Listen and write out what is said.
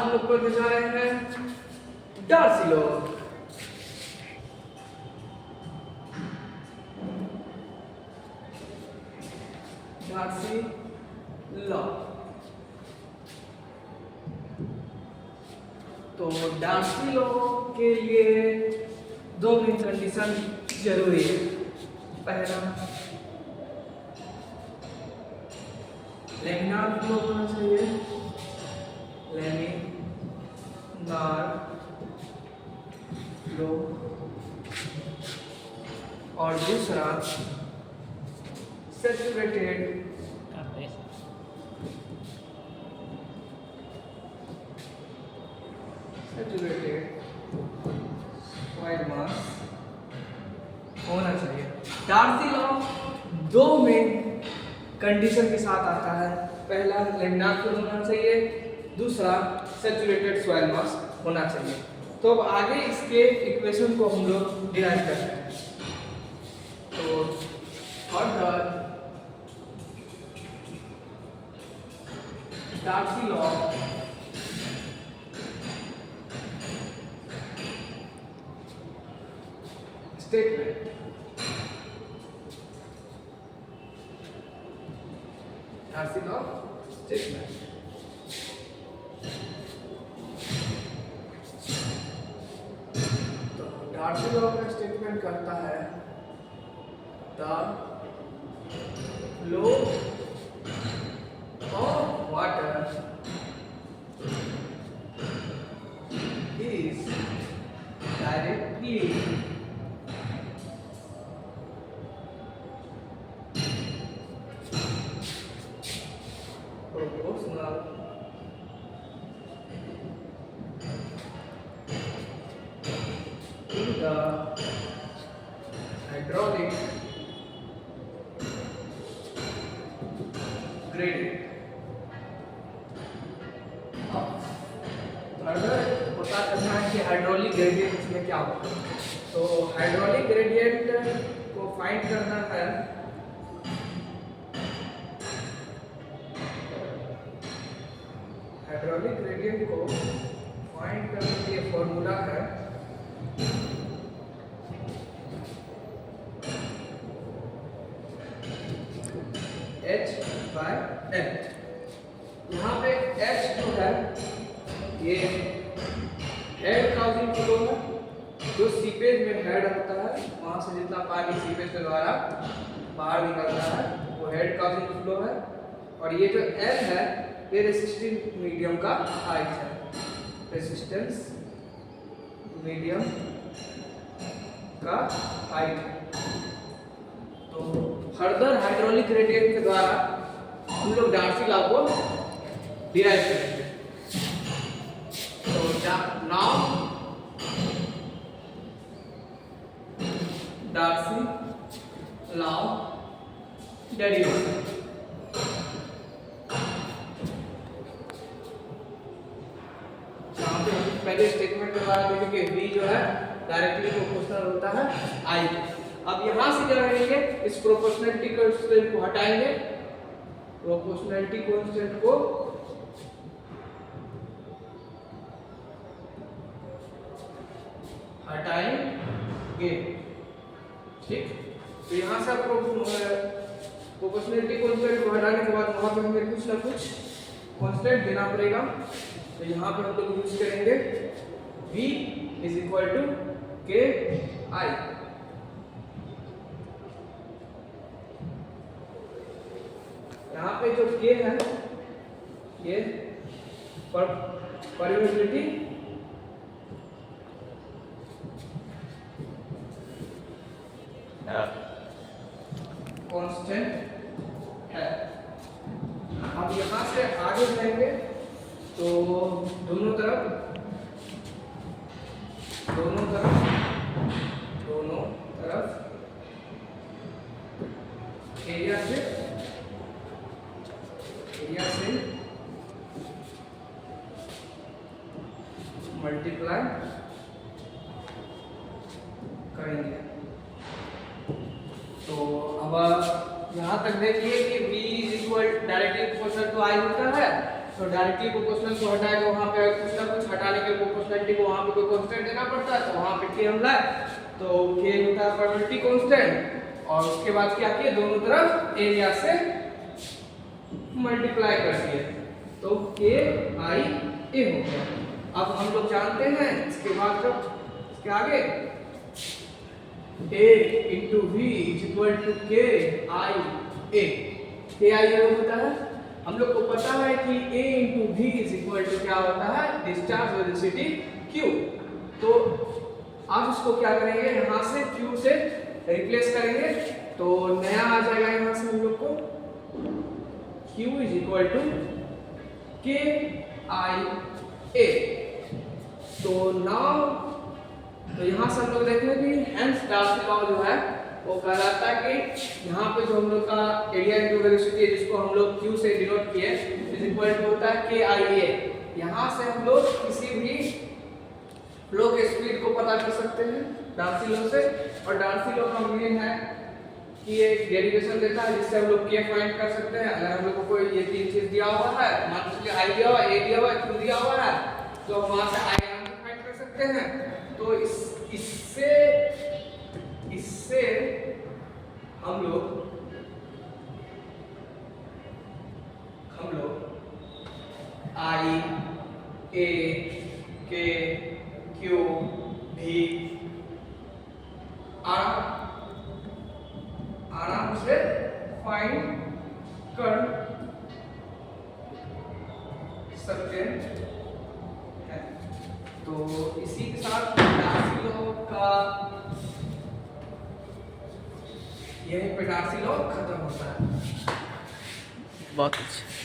हम लोग पढ़ने जा रहे हैं डार्सी लॉ। Darcy law. तो डार्सी लॉ के लिए दो मेन कंडीशन जरूरी है। पहला, लेमिनार फ्लो होना चाहिए, लेमिनार फ्लो, और दूसरा सैचुरेटेड सॉइल मास होना चाहिए। डार्सी लॉ दो मेन कंडीशन के साथ आता है। पहला, लेमिनार फ्लो होना चाहिए, दूसरा सैचुरेटेड सॉइल मास होना चाहिए। तो अब आगे इसके इक्वेशन को हम लोग डिराइव करते हैं। तो further Darcy law statement. Darcy law statement. तो डार्सी लॉ का स्टेटमेंट करता है the flow of water is directly proportional to the hydraulic gradient। अब फर्दर पता करना है कि हाइड्रोलिक ग्रेडियंट इसमें क्या होता है। तो हाइड्रोलिक ग्रेडियंट को फाइंड करना है। हाइड्रोलिक ग्रेडियंट को फाइंड करने के लिए फॉर्मूला है H/L। यहाँ पे H जो है ये हेड काउजिंग फ्लो है, जो सीपेज में हेड होता है, वहां से जितना पानी सीपेज के द्वारा बाहर निकलता है वो हेड काउजिंग फ्लो है। और ये जो L है ये रेसिस्टिव मीडियम का हाइट है, रेसिस्टेंस मीडियम का हाइट है। तो फर्दर हाइड्रोलिक ग्रेडियंट के द्वारा हम लोग डार्सी लॉ को डिराइव करेंगे। तो नाउ डार्सी लॉ डेरिवेशन। पहले स्टेटमेंट के द्वारा देखें कि V जो है डायरेक्टली प्रोपोर्शनल होता है I के। अब यहां से क्या करेंगे, इस प्रोपोर्शनलिटी कांस्टेंट को हटाएंगे, प्रोपोर्शनलिटी कांस्टेंट को हटाएंगे, ठीक। तो यहां से प्रोपोर्शनलिटी कांस्टेंट को हटाने के बाद वहां पे हमें कुछ ना कुछ कांस्टेंट देना पड़ेगा। तो यहाँ पे हम लोग यूज करेंगे V = KI। यहाँ पे जो K है ये परमिबिलिटी कांस्टेंट है। अब यहाँ से आगे जाएंगे तो दोनों तरफ एरिया से मल्टीप्लाई करेंगे। तो अब यहाँ तक देखिए कि V directly proportional to I होता है तो डायरेक्टली प्रोपोर्शनल को हटाए तो वहाँ पे कुछ ना कुछ हटाने के प्रोपोर्शनलिटी को वहाँ पे कोई कांस्टेंट देना पड़ता है, तो वहाँ पे k हम लाए तो k होता है प्रोबेबिलिटी कांस्टेंट, और उसके बाद क्या किए, दोनों तरफ एरिया से मल्टीप्लाई कर दिए तो k i a हो गया। अब हम लोग जानते हैं इसके बाद जब इसके आगे a into v is equal to k i a, k i a होता है। हम लोग को पता है कि a into v is equal to क्या होता है, डिस्चार्ज वेलोसिटी q। तो आप इसको क्या करेंगे, यहाँ से q से रिप्लेस करेंगे तो नया आ जाएगा यहाँ से हम लोग को q is equal to k i a। तो नाउ तो यहाँ से हम लोग देख लें कि हेंस डार्सी लॉ जो है वो कहलाता है कि यहाँ पे जो हम लोग का एरिया इनटू वेलोसिटी है जिसको हम लोग q से डिनोट किए इज इक्वल टू होता है k i a। यहाँ से हम लोग किसी भी फ्लो के स्पीड को पता कर सकते हैं डार्सी लॉ से, और डार्सी लॉ का मीनिंग है कि एक डेरिवेशन देता है जिससे हम लोग k फाइंड कर सकते हैं। अगर हम लोग को कोई ये तीन चीज दिया हुआ है, मान लीजिए i दिया हुआ है, a दिया हुआ है, q दिया हुआ है, तो हम वहां से i फाइंड कर सकते हैं। तो इससे हम लोग I A K Q भी आराम से फाइंड कर सकते हैं। तो इसी के साथ डार्सी लॉ का यहीं पे डार्सी लॉ खत्म होता है। बहुत अच्छा।